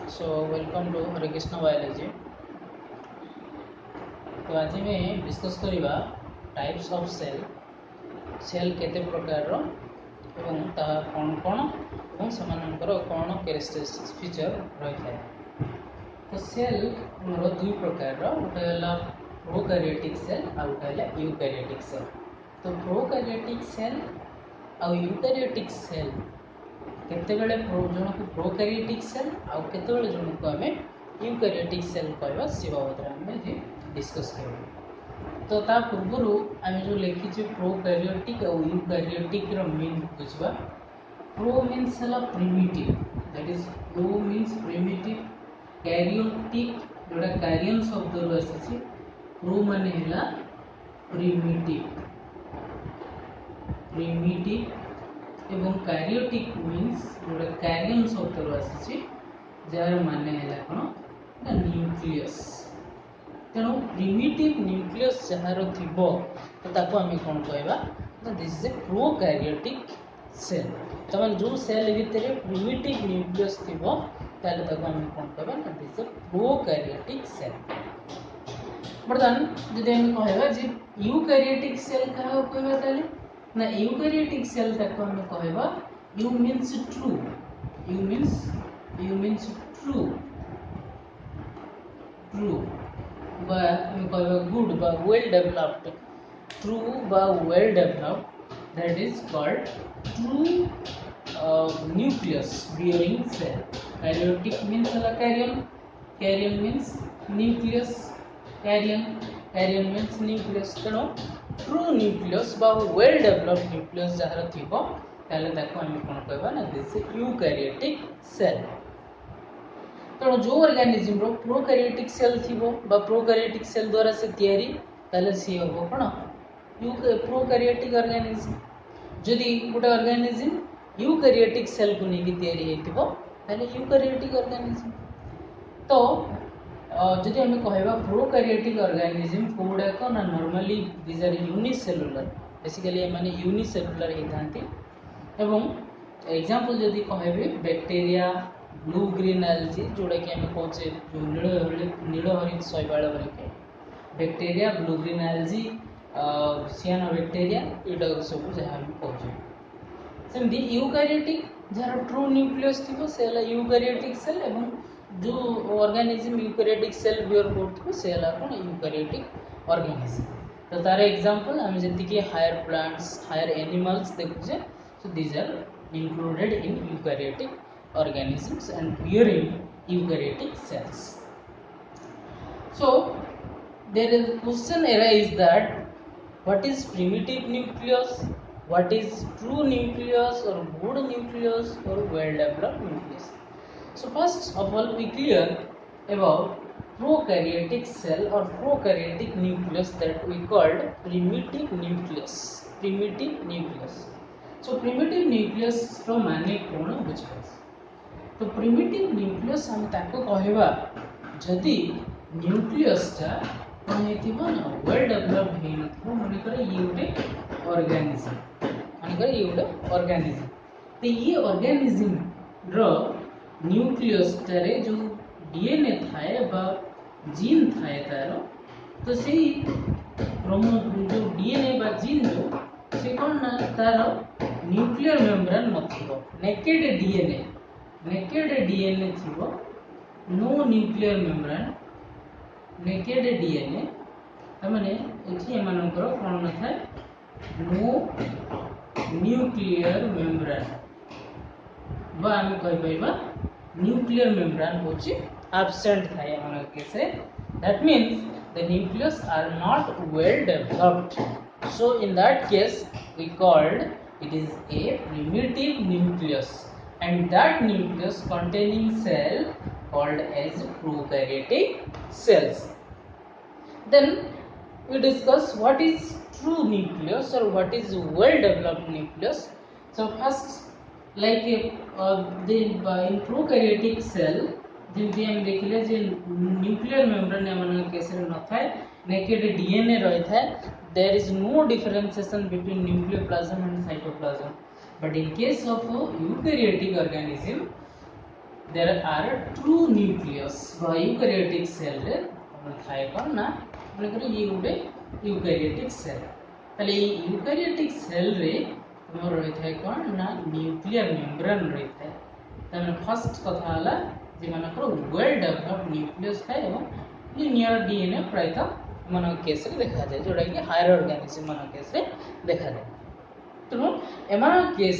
So welcome to Hare Krishna Biology. तो आज मैं डिस्कस करवा टाइप्स ऑफ सेल सेल केते प्रकार रो एवं ता कौन कौन एवं समानंकर कौन कैरेक्टरिस्टिक्स फीचर रही है। तो सेल मोर दुई प्रकार रो गोटे हला प्रोकैरियोटिक सेल आ गोटे हला यूकैरियोटिक सेल। तो प्रोकैरियोटिक सेल आ यूकैरियोटिक सेल केतेबेले जन को प्रोकैरियोटिक सेल आ केतेबेले जन को आमे यूकैरियोटिक सेल कहबा से बाबद आमे जे डिस्कस करबा। तो ता पूर्व आमे जो लिखी प्रोकैरियोटिक और यूकैरियोटिक रो मीन बुझबा। प्रो मीन्स हला primitive, that is pro means primitive. Karyotic जोड़ा कैरियन शब्द रो आसी प्रो माने हला प्रिमिटिव एवं कैरियोटिक मीन्स जोड़ा कैरियन शब्द रो आसी जार माने हला कोन न्यूक्लियस। तेणु प्रिमिटिव न्यूक्लियस जहार थिबो तो ताको आमे कोन कहबा ना this is a prokaryotic cell. तो मान जो सेल भितर प्रिमिटिव न्यूक्लियस थिबो ताले ताको आमे कोन कहबा ना this is a prokaryotic cell. बर्तमान जदि आमे कहबा जे यूकैरियोटिक सेल का कहबा ताले ना यूकैरियोटिक सेल ताको आमे कहबा you means true, you means true बा आमे कहबा गुड बा वेल डेवलप्ड, ट्रू बा well developed, that is called true nucleus bearing cell. Karyotic means carrion means nucleus, carrion means nucleus. तेणु ट्रू न्यूक्लियस बा वेल डेवलप्ड न्यूक्लियस जहार थिबो ताले ताको आमे कोन कहबा ना दिस यूकैरियोटिक सेल। तेणु जो ऑर्गेनिज्म रो प्रोकैरियोटिक सेल थिबो बा प्रोकैरियोटिक सेल द्वारा से तयारी ताले सी होबो कोन प्रोकैरियोटिक ऑर्गेनिज्म। जदि गोटे ऑर्गेनिज्म यूकैरियोटिक सेल को लेके तैयारी हेतिबो ताले यूकैरियोटिक ऑर्गेनिज्म। तो जदि हमें कहबा प्रोकैरियोटिक ऑर्गेनिज्म कोडा को ना normally this are unicellular, basically a माने यूनिसेलुलर हेतांती। एवं एग्जांपल जदि कहबे बैक्टीरिया, ब्लू ग्रीन एल्गी जोड़ा कि हमें कहचे जो नीलहरित शैवाल बोलके बैक्टीरिया, ब्लू ग्रीन एल्गी, सियानोबैक्टीरिया एटा सब जहाँ हम कहचे। सेमती यूकैरियोटिक जहाँ ट्रू न्यूक्लियस थिबो से हला यूकैरियोटिक सेल एवं जो ऑर्गेनिज्म यूकैरियोटिक सेल बियर करथिबो से हला कोन यूकैरियोटिक ऑर्गेनिज्म। तो तार एग्जांपल हम जति कि हायर प्लांट्स, हायर एनिमल्स देखुजे, so these are included in eukaryotic organisms and bearing eukaryotic cells. So there is a question arise that what is primitive nucleus, what is true nucleus or good nucleus or well developed nucleus. So first of all we clear about prokaryotic cell or prokaryotic nucleus that we called primitive nucleus. So primitive nucleus रो माने कोन बुझबा। तो primitive nucleus हम ताको कहबा जदि nucleus ता कोन हेतिबो ना well developed हे नथिबो। माने करे ये गोटे ऑर्गेनिज्म, माने करे ये गोटे ऑर्गेनिज्म। तो ये ऑर्गेनिज्म रो न्यूक्लियस तारे जो डीएनए थाए बा जीन थाए तारो, तो सेही जो डीएनए बा जीन जो से कोन ना तारो न्यूक्लियर मेम्ब्रेन नथिबो। नेकेड डीएनए थिबो, no nuclear membrane, naked DNA तमाने एठी एमानकर कोन न थाए नो न्यूक्लियर मेम्ब्रेन बा हम कहि पाइबा न्यूक्लियर मेम्ब्रेन होची एब्सेंट थाए एमान केस रे। That means the nucleus are not well developed. So in that case we called it is a primitive nucleus, and that nucleus containing cell called as prokaryotic cells. Then we discuss what is true nucleus or what is well developed nucleus. So first like in prokaryotic cell जेमती हम देखिले जे nuclear membrane एमन case रे न थाए, naked DNA रही थाए, there is no differentiation between nucleoplasm and cytoplasm. But in case of eukaryotic organism there are true nucleus বা eukaryotic cell রে থাই কোন না মনে করি এই গোটে eukaryotic cell তাহলে এই eukaryotic cell রে তোমার রই থাই কোন না নিউক্লিয়ার মেমব্রেন রই থাই তাহলে ফার্স্ট কথা হলা যে মনে করো ওয়েল ডেভেলপড নিউক্লিয়াস থাই এবং লিনিয়ার ডিএনএ প্রায় তো मान केस देखा जाए जोटा कि हायर ऑर्गेनिज्म मान केस देखा जाए तेणु एम case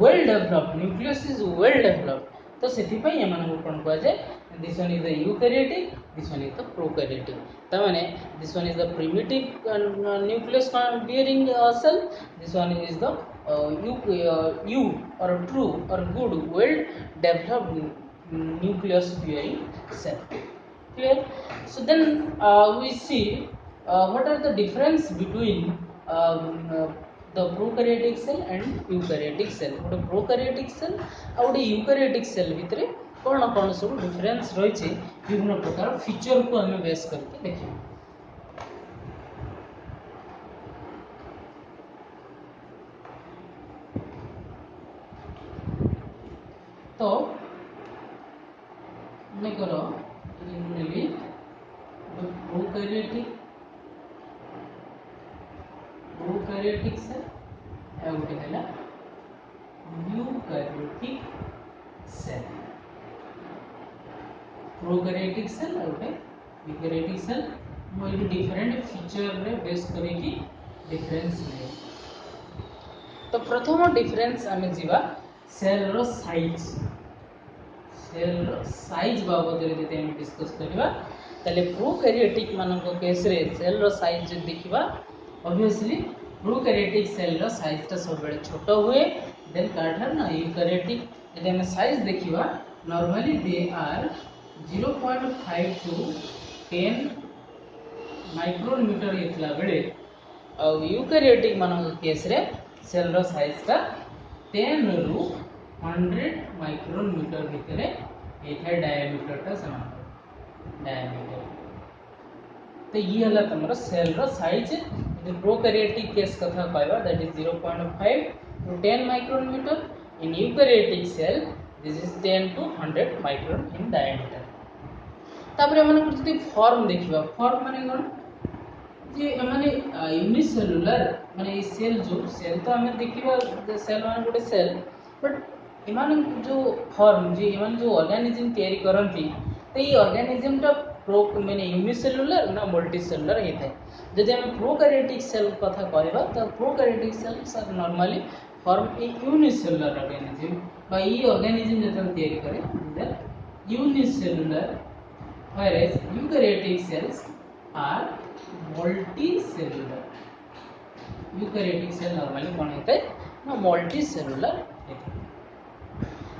well developed nucleus is well developed तो से एम कौन कहुए this one is the eukaryotic this one is the prokaryotic तमाने this one is the primitive nucleus bearing cell this one is the you और ट्रू और good well developed nucleus bearing cell clear so then we see what are the difference between the prokaryotic cell and eukaryotic cell what prokaryotic cell और eukaryotic cell भितरे कौन कौन सब difference रही है विभिन्न प्रकार फीचर को हमें बेस करके देखिए तो मैं करो generally the prokaryotic cell है उठे है eukaryotic cell prokaryotic cell और उठे eukaryotic cell वो ये different feature रे बेस करेगी difference है तो प्रथम difference हमें जीवा cell रो size सेल साइज बाबद रे जदि हम डिस्कस करबा तले प्रोकैरियोटिक मानक केस रे सेल रो साइज जे देखिबा ऑब्वियसली प्रोकैरियोटिक सेल रो साइज ता सब बेले छोट हुए देन काठर ना यूकैरियोटिक जदि हम साइज देखिबा normally they are 0.5 to 10 micron metre इतला बेले यूकैरियोटिक मानक केस रे सेल रो साइज ता 10 रु 100 माइक्रोन मीटर भितर ये डायमीटर टा समान डायमीटर तो ये हला तमरो सेल रो साइज जो प्रोकैरियोटिक केस कथा कहबा that is 0.5 to 10 micron metre in eukaryotic cell this is 10 to 100 micron in diameter तापरे मन जति फॉर्म देखिबा फॉर्म माने कोन जे माने यूनिसेलुलर माने ये सेल जो सेल तो हमें देखिबा सेल माने गोटे सेल बट इमान जो फॉर्म जी इमान जो ऑर्गेनिज्म तैयारी करंती तो ये ऑर्गेनिज्म टा प्रो माने यूनिसेलुलर ना मल्टीसेलुलर हेता है जदि हम प्रोकैरियोटिक सेल कथा कहबा तो prokaryotic cells are normally form a unicellular organism बा ये ऑर्गेनिज्म जतन तैयारी करे that unicellular whereas eukaryotic cells are multicellular eukaryotic cell normally कोन हेता है ना मल्टीसेलुलर हेता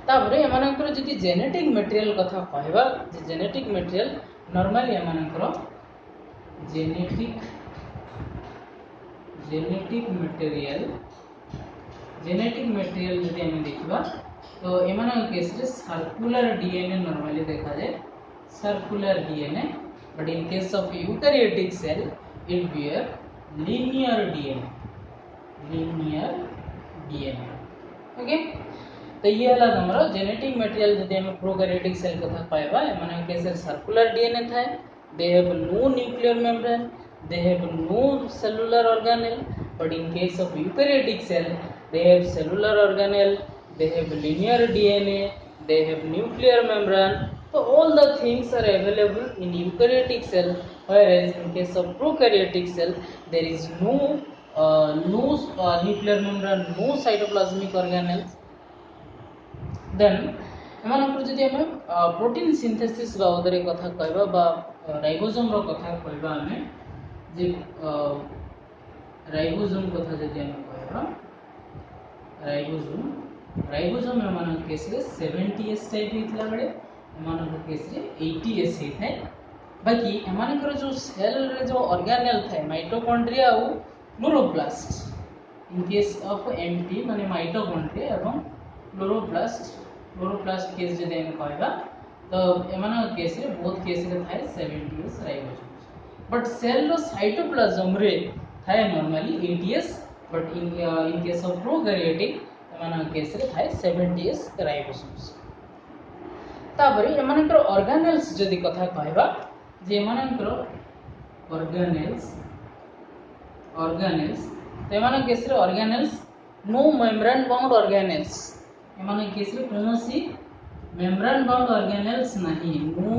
तापरे एमानकर जदि जेनेटिक मटेरियल कथा कहबा जे जेनेटिक मटेरियल नॉर्मली एमानकर जेनेटिक मटेरियल जदि हम देखबा तो एमान केस रे सर्कुलर डीएनए नॉर्मली देखा जाए circular DNA but in case of eukaryotic cell it bear linear DNA okay तो ये हला हमरो जेनेटिक मटेरियल जदि हम प्रोकैरियोटिक सेल कथा कहबा एमान केस सर्कुलर डीएनए थाए they have no nuclear membrane they have no cellular organelle but in case of eukaryotic cell they have cellular organelle they have linear DNA they have nuclear membrane so all the things are available in eukaryotic cell whereas in case of prokaryotic cell there is no nuclear membrane no cytoplasmic organelles then एमानकर जदि हम protein synthesis बाबद रे कथा कहबा बा ribosome रो कथा कहबा हमें जे ribosome कथा जदि हम कहबा राइबोसोम एमान केस रे 70s टाइप हितला बेले एमान केस रे 80s हिथाय बाकी एमानकर जो सेल रे जो ऑर्गेनेल थाय माइटोकॉन्ड्रिया और chloroplast in case of MT माने माइटोकॉन्ड्रिया एवं क्लोरोप्लास्ट केस जदि हम कहबा तो एमान केस रे बहुत केस रे थाय 70s राइबोसोम बट सेल रो साइटोप्लाज्म रे थाय normally 80s but in case of prokaryotic एमान केस रे थाय 70s राइबोसोम्स तापरे एमानकर ऑर्गेनेल्स जदि कथा कहबा जे एमानकर ऑर्गेनेल्स एमान केस रे organelles no membrane bound organelles एमान केस रे कोनोसी मेम्ब्रेन बाउंड ऑर्गेनेल्स नहीं नो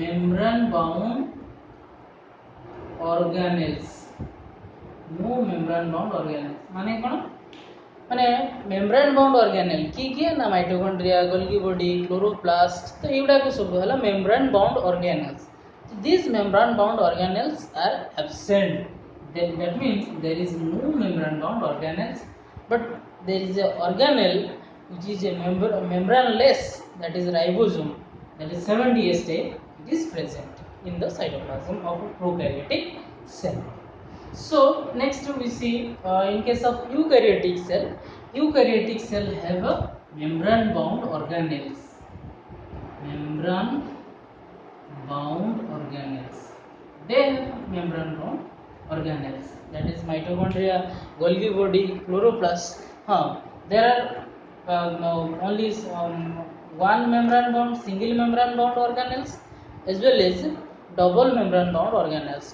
मेम्ब्रेन बाउंड ऑर्गेनेल्स माने कोन माने मेम्ब्रेन बाउंड ऑर्गेनेल की ना माइटोकॉन्ड्रिया गोल्गी बॉडी क्लोरोप्लास्ट तो एगुडा को सब हला membrane bound organelles these membrane bound organelles are absent that means there is no membrane bound organelles but there is a organelle which is a membraneless that is ribosome that is 70 state it is present in the cytoplasm of a prokaryotic cell. So next we see in case of eukaryotic cell have a membrane bound organelles then membrane bound organelles that is mitochondria golgi body chloroplast there are only one membrane bound single membrane bound organelles as well as double membrane bound organelles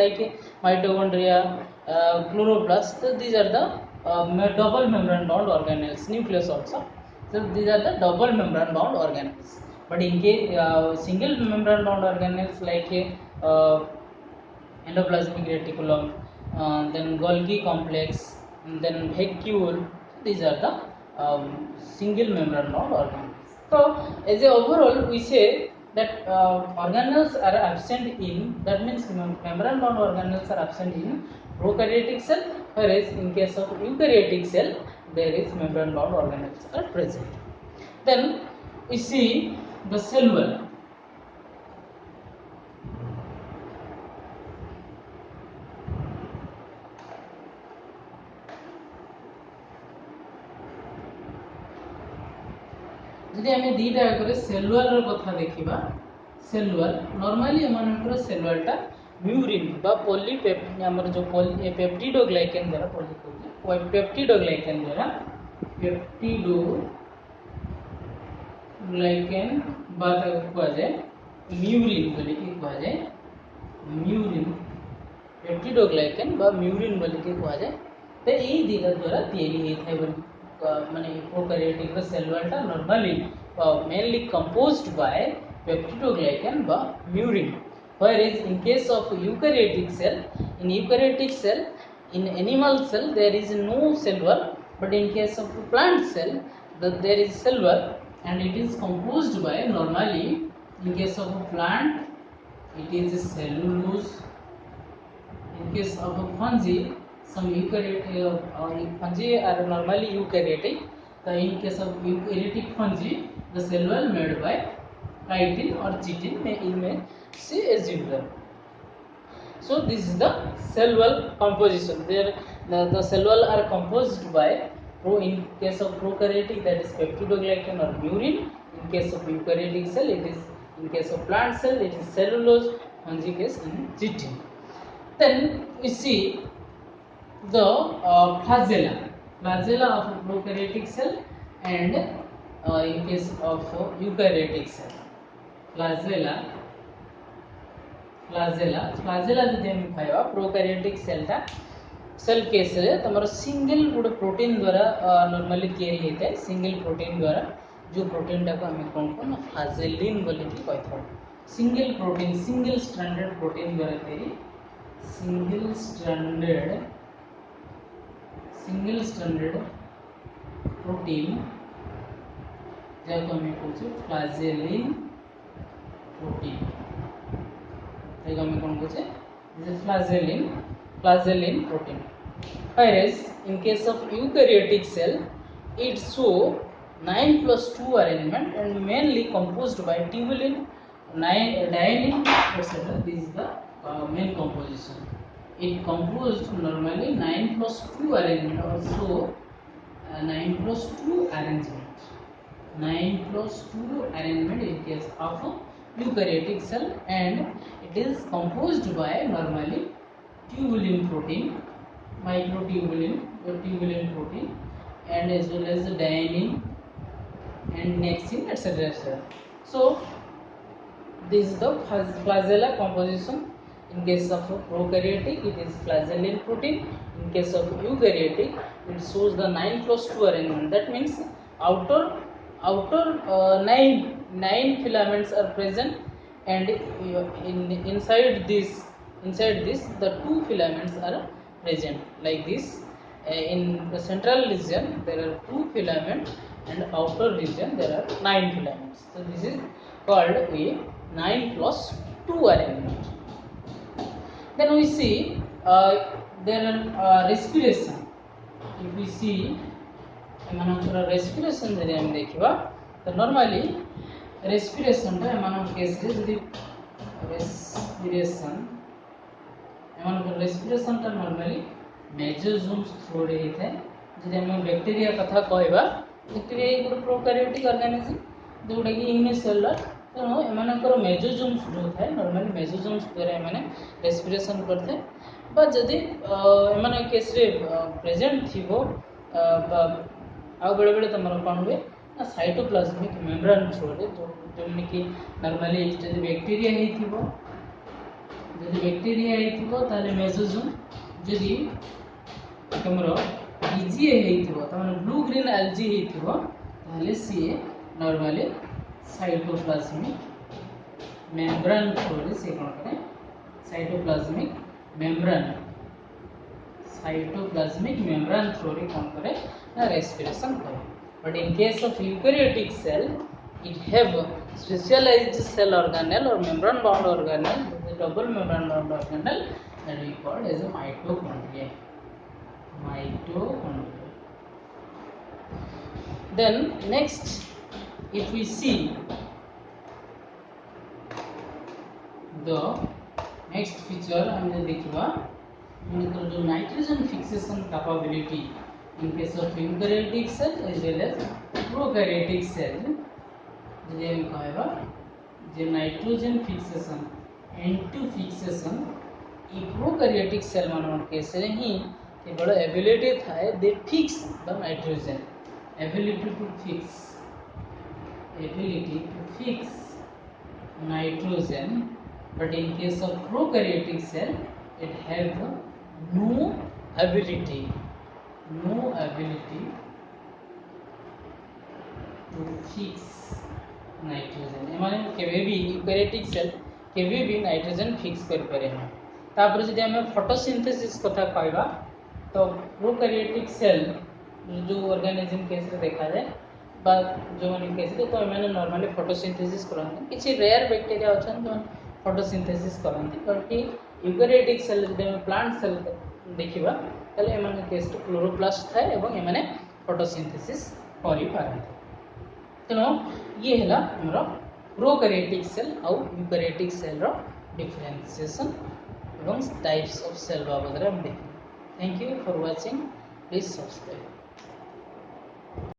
like mitochondria chloroplast so these are the double membrane bound organelles nucleus also so these are the double membrane bound organelles but in case single membrane bound organelles like endoplasmic reticulum then Golgi complex and then vacuole these are the single membrane bound organelles. So as a overall we say that organelles are absent in that means membrane bound organelles are absent in prokaryotic cell whereas in case of eukaryotic cell there is membrane bound organelles are present. Then we see the cell wall. যদি আমি দুইটা করে sell ওয়ালের কথা দেখিবা cell wall normally এমানকৰ cell ওয়ালটা murein বা পলিপেপটিড ଆମର जो পেপটিডোগ্লাইকেন দ্বারা পেপটিডোগ্লাইকেন দ্বারা पेप्टिडोग्लाइकेन বা তাকে কোয়া যায় মিউরিন বলি কি কোয়া যায় মিউরিন পেপটিডোগ্লাইকেন বা মিউরিন বলি কি কোয়া যায় তো এই দুইটা দ্বারা তৈরি হইଥାଏ বলি माने prokaryotic cell wall normally mainly composed by peptidoglycan বা murin whereas in case of eukaryotic cell in animal cell there is no cell wall but in case of plant cell there is cell wall and it is composed by normally in case of a plant it is cellulose in case of a fungi some eukaryotic fungi are normally eukaryotic so in case of eukaryotic fungi the cell wall made by chitin or chitin may see as usual. So this is the cell wall composition there the cell wall are composed by in case of prokaryotic that is peptidoglycan or murin in case of eukaryotic cell it is in case of plant cell it is cellulose fungi case in chitin. Then we see the flagella of prokaryotic cell and in case of eukaryotic cell flagella जदि हम खाइबा prokaryotic cell case रे तमर single good protein द्वारा normally तैयारी होता है single protein द्वारा जो प्रोटीन टा को हम कोन कोन फ्लैजेलिन बोली कि कहथो single protein single stranded protein द्वारा तैयारी सिंगल स्ट्रैंडेड प्रोटीन जाको हम कहू फ्लैजेलिन प्रोटीन ताको हम कोन कहू this is flagellin protein whereas in case of eukaryotic cell it show 9+2 arrangement and mainly composed by tubulin dynein etc. This is the main composition it composed normally 9+2 arrangement also 9+2 arrangement in case of eukaryotic cell and it is composed by normally tubulin protein microtubulin tubulin protein and as well as the dynein and and nexin, etc. etc. So this is the flagella composition. In case of prokaryotic, it is flagellin protein. In case of eukaryotic, it shows the 9+2 arrangement. That means outer nine filaments are present, and inside this the two filaments are present like this. In the central region there are two filaments, and outer region there are 9 filaments. So this is called a 9+2 arrangement. Then we see there are respiration. If we see एमानकर respiration जदि हम देखा तो normally respiration रे एमान case रे जदि respiration ता नॉर्मली मेसोजोम्स थ्रू रे होता है. जदि हम बैक्टीरिया कथा कहबा, बैक्टीरिया एक प्रोकैरियोटिक ऑर्गेनिज्म जोटा कि यूनिसेलुलर. तेणु एमानकर मेसोजोम्स जो थाए नॉर्मली मेसोजोम्स द्वारा एमाने रेस्पिरेशन करथे. बा जदि एमान केस रे प्रेजेंट थिबो आ बेले बेले तुम कौन हुए ना साइटोप्लाज्मिक मेम्ब्रेन थ्रू रे जो कि नॉर्मली जदि बैक्टीरिया ताले मेसोजोम जदि तुमरो बीजीए हेइथिबो तमाने ब्लू ग्रीन एल्जी हेइथिबो ताले सी नॉर्मली साइटोप्लाज्मिक मेम्ब्रेन थ्रू रे से कोन करे साइटोप्लाज्मिक मेम्ब्रेन थ्रू रे कोन करे respiration करे. But in case of eukaryotic cell, it have specialized cell organelle or membrane bound organelle, the double membrane bound organelle that we call as a mitochondria. Then next, if we see the next feature, हम देखिबा जो nitrogen fixation capability in case of eukaryotic cell as well as prokaryotic cell. जदि हम कहबा जे nitrogen fixation N2 fixation ई prokaryotic cell मान case रे ही केवल ability थाए दे fix the nitrogen, ability to fix nitrogen. But in case of prokaryotic cell it have no ability to fix nitrogen. एमाने केबे भी यूकैरियोटिक सेल केबे भी नाइट्रोजन फिक्स कर पारे ना. तापर जदि हम फोटोसिंथेसिस कथा कहबा तो प्रोकैरियोटिक सेल जो ऑर्गेनिज्म केस रे देखा जाए बा जो माने केस रे तो एमाने नॉर्मली फोटोसिंथेसिस करन. किछि रेयर बैक्टीरिया अछन जो फोटोसिंथेसिस करन. बल्कि यूकैरियोटिक सेल जदि हम प्लांट सेल देखिबा तले एमाने केस रे क्लोरोप्लास्ट थाए एवं एमाने फोटोसिंथेसिस करि पारन. तेणु ये है हमरा प्रोकैरियोटिक सेल और यूकैरियोटिक सेल रो डिफरेंशिएशन एवं टाइप्स ऑफ सेल बाबद हम देखिए. Thank you for watching. Please subscribe.